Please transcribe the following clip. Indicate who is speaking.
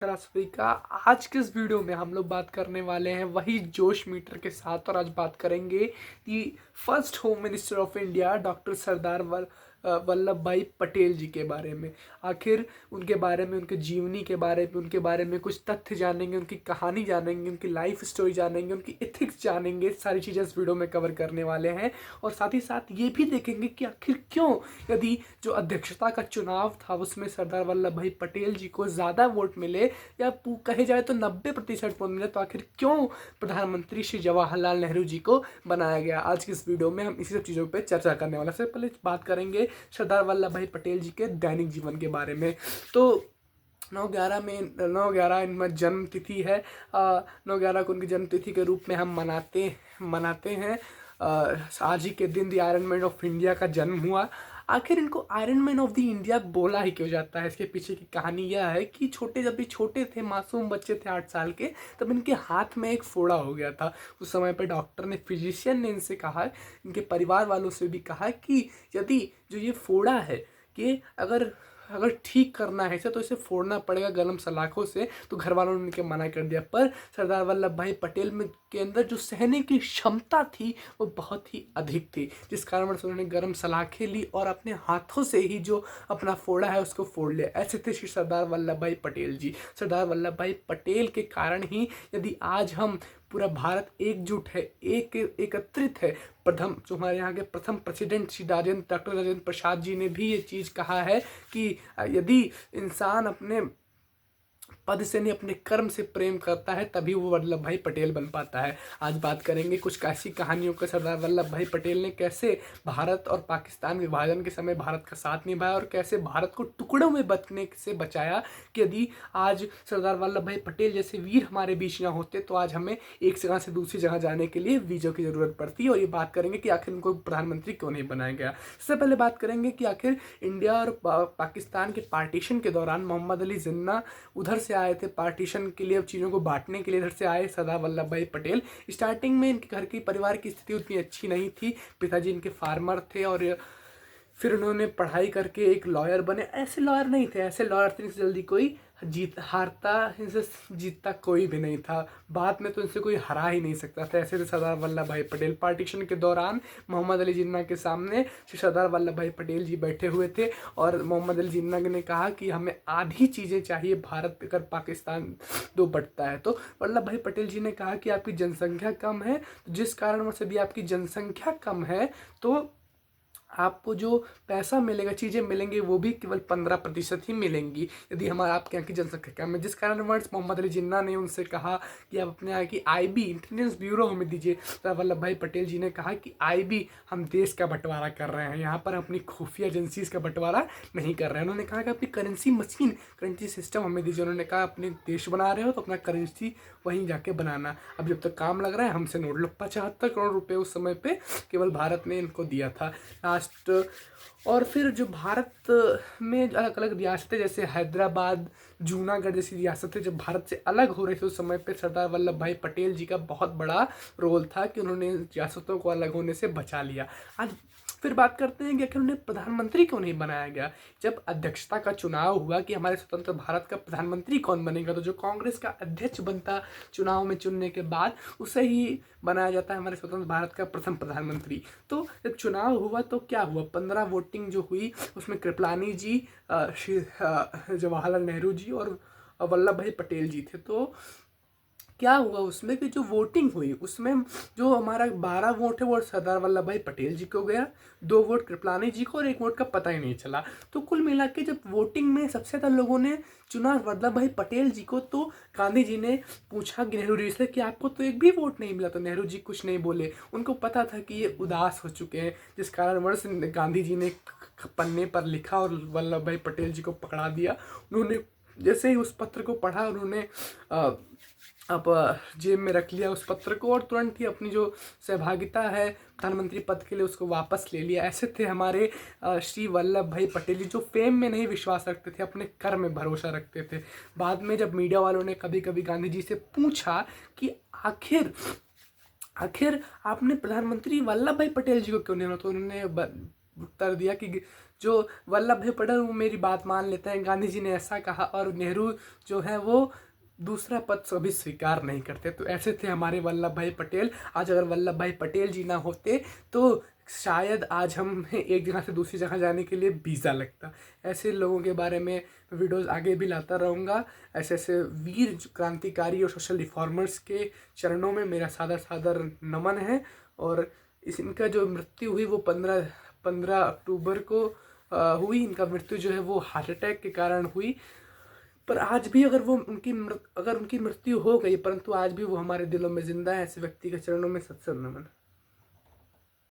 Speaker 1: नमस्कार आप सभी का। आज के इस वीडियो में हम लोग बात करने वाले हैं वही जोश मीटर के साथ। और आज बात करेंगे कि first home minister of India doctor Sardar Vallabhbhai Patel जी के बारे में। आखिर उनके बारे में, उनके जीवनी के बारे में, उनके बारे में कुछ तथ्य जानेंगे, उनकी कहानी जानेंगे, उनकी लाइफ स्टोरी जानेंगे, उनकी एथिक्स जानेंगे। सारी चीज़ें इस वीडियो में कवर करने वाले हैं। और साथ ही साथ ये भी देखेंगे कि आखिर क्यों, यदि जो अध्यक्षता का चुनाव था उसमें सरदार वल्लभ भाई पटेल जी को ज़्यादा वोट मिले या कहे जाए तो 90% वोट मिले, तो आखिर क्यों प्रधानमंत्री श्री जवाहरलाल नेहरू जी को बनाया गया। आज की इस वीडियो में हम इसी सब चीज़ों पे चर्चा करने वाले हैं। सबसे पहले बात करेंगे सरदार वल्लभ भाई पटेल जी के दैनिक जीवन के बारे में। तो 9/11 इनमें जन्म तिथि है। 9/11 को उनकी जन्म तिथि के रूप में हम मनाते हैं। आज ही के दिन the iron man of India का जन्म हुआ। आखिर इनको iron man of the India बोला ही क्यों जाता है, इसके पीछे की कहानी यह है कि जब भी छोटे थे, मासूम बच्चे थे 8 साल के, तब इनके हाथ में एक फोड़ा हो गया था। उस समय पे डॉक्टर ने, फिजिशियन ने इनसे कहा, इनके परिवार वालों से भी कहा कि यदि जो ये फोड़ा है कि अगर ठीक करना है इसे, तो इसे फोड़ना पड़ेगा गर्म सलाखों से। तो घर वालों ने उनके मना कर दिया। पर सरदार वल्लभ भाई पटेल में के अंदर जो सहने की क्षमता थी वो बहुत ही अधिक थी, जिस कारण से उन्होंने गर्म सलाखें ली और अपने हाथों से ही जो अपना फोड़ा है उसको फोड़ लिया। ऐसे थे श्री सरदार वल्लभ भाई पटेल जी। सरदार वल्लभ भाई पटेल के कारण ही यदि आज हम पूरा भारत एकजुट है, एकत्रित है। प्रथम जो हमारे यहाँ के प्रथम प्रेसिडेंट श्री डॉक्टर राजेंद्र प्रसाद जी ने भी ये चीज़ कहा है कि यदि इंसान अपने पद से नहीं अपने कर्म से प्रेम करता है तभी वो वल्लभ भाई पटेल बन पाता है। आज बात करेंगे कुछ ऐसी कहानियों का, सरदार वल्लभ भाई पटेल ने कैसे भारत और पाकिस्तान विभाजन के समय भारत का साथ निभाया और कैसे भारत को टुकड़ों में बचने से बचाया। कि यदि आज सरदार वल्लभ भाई पटेल जैसे वीर हमारे बीच ना होते तो आज हमें एक जगह से दूसरी जगह जाने के लिए वीज़ों की ज़रूरत पड़ती है। और ये बात करेंगे कि आखिर उनको प्रधानमंत्री क्यों नहीं बनाया गया। सबसे पहले बात करेंगे कि आखिर इंडिया और पाकिस्तान के पार्टीशन के दौरान मोहम्मद अली जिन्ना उधर से आए थे पार्टीशन के लिए, अब चीज़ों को बांटने के लिए इधर से आए सरदार वल्लभ भाई पटेल। स्टार्टिंग में इनके घर की, परिवार की स्थिति उतनी अच्छी नहीं थी। पिताजी इनके फार्मर थे और फिर उन्होंने पढ़ाई करके एक लॉयर बने। ऐसे लॉयर नहीं थे, ऐसे लॉयर थे इनसे जल्दी कोई हारता, इनसे जीतता कोई भी नहीं था। बाद में तो इनसे कोई हरा ही नहीं सकता था। ऐसे थे सरदार वल्लभ भाई पटेल। पार्टीशन के दौरान मोहम्मद अली जिन्ना के सामने श्री सरदार वल्लभ भाई पटेल जी बैठे हुए थे और मोहम्मद अली जिन्ना ने कहा कि हमें आधी चीज़ें चाहिए भारत अगर पाकिस्तान दो बंटता है। तो वल्लभ भाई पटेल जी ने कहा कि आपकी जनसंख्या कम है, जिस कारण से भी आपकी जनसंख्या कम है तो आपको जो पैसा मिलेगा, चीज़ें मिलेंगी, वो भी केवल 15% ही मिलेंगी यदि हमारे आपके यहाँ की जनसंख्या कम है। जिस कारण वर्ष मोहम्मद अली जिन्ना ने उनसे कहा कि आप अपने यहाँ की IB, इंटेलिजेंस ब्यूरो, हमें दीजिए। सरदार वल्लभ भाई पटेल जी ने कहा कि IB, हम देश का बंटवारा कर रहे हैं, यहाँ पर अपनी खुफिया एजेंसीज का बंटवारा नहीं कर रहे हैं। उन्होंने कहा कि अपनी करेंसी मशीन, करेंसी सिस्टम हमें दीजिए। उन्होंने कहा अपने देश बना रहे हो तो अपना करेंसी वहीं जाके बनाना। अब जब तक काम लग रहा है हमसे नोट लो। 75 करोड़ रुपये उस समय पे केवल भारत ने इनको दिया था लास्ट। और फिर जो भारत में अलग अलग रियासतें जैसे हैदराबाद, जूनागढ़ जैसी रियासतें जब भारत से अलग हो रही थी उस समय पे सरदार वल्लभ भाई पटेल जी का बहुत बड़ा रोल था कि उन्होंने रियासतों को अलग होने से बचा लिया। आज फिर बात करते हैं कि आखिर उन्हें प्रधानमंत्री क्यों नहीं बनाया गया। जब अध्यक्षता का चुनाव हुआ कि हमारे स्वतंत्र भारत का प्रधानमंत्री कौन बनेगा, तो जो कांग्रेस का अध्यक्ष बनता चुनाव में चुनने के बाद, उसे ही बनाया जाता है हमारे स्वतंत्र भारत का प्रथम प्रधानमंत्री। तो जब चुनाव हुआ तो क्या हुआ, 15 वोटिंग जो हुई उसमें कृपलानी जी, जवाहरलाल नेहरू जी और वल्लभ भाई पटेल जी थे। तो क्या हुआ उसमें कि जो वोटिंग हुई उसमें जो हमारा 12 वोट है वो सरदार वल्लभ भाई पटेल जी को गया, 2 वोट कृपलानी जी को और 1 वोट का पता ही नहीं चला। तो कुल मिला के जब वोटिंग में सबसे ज़्यादा लोगों ने चुना वल्लभ भाई पटेल जी को, तो गांधी जी ने पूछा कि नेहरू जी से कि आपको तो एक भी वोट नहीं मिला। तो नेहरू जी कुछ नहीं बोले, उनको पता था कि ये उदास हो चुके हैं, जिस कारणवश गांधी जी ने पन्ने पर लिखा और वल्लभ भाई पटेल जी को पकड़ा दिया। उन्होंने जैसे ही उस पत्र को पढ़ा, उन्होंने अब जेब में रख लिया उस पत्र को और तुरंत ही अपनी जो सहभागिता है प्रधानमंत्री पद के लिए उसको वापस ले लिया। ऐसे थे हमारे श्री वल्लभ भाई पटेल जी, जो फेम में नहीं विश्वास रखते थे, अपने कर्म में भरोसा रखते थे। बाद में जब मीडिया वालों ने कभी कभी गांधी जी से पूछा कि आखिर आपने प्रधानमंत्री वल्लभ भाई पटेल जी को क्यों नहीं, तो उन्होंने उत्तर दिया कि जो वल्लभ भाई पटेल वो मेरी बात मान लेते हैं, गांधी जी ने ऐसा कहा, और नेहरू जो है वो दूसरा पद कभी स्वीकार नहीं करते। तो ऐसे थे हमारे वल्लभ भाई पटेल। आज अगर वल्लभ भाई पटेल जी ना होते तो शायद आज हम एक जगह से दूसरी जगह जाने के लिए वीज़ा लगता। ऐसे लोगों के बारे में वीडियोस आगे भी लाता रहूँगा। ऐसे ऐसे वीर क्रांतिकारी और सोशल रिफॉर्मर्स के चरणों में मेरा सादर सादर नमन है। और इनका जो मृत्यु हुई वो 15 अक्टूबर को हुई। इनका मृत्यु जो है वो हार्ट अटैक के कारण हुई। पर आज भी अगर उनकी मृत्यु हो गई, परंतु आज भी वो हमारे दिलों में जिंदा है। ऐसे व्यक्ति के चरणों में सत सत नमन।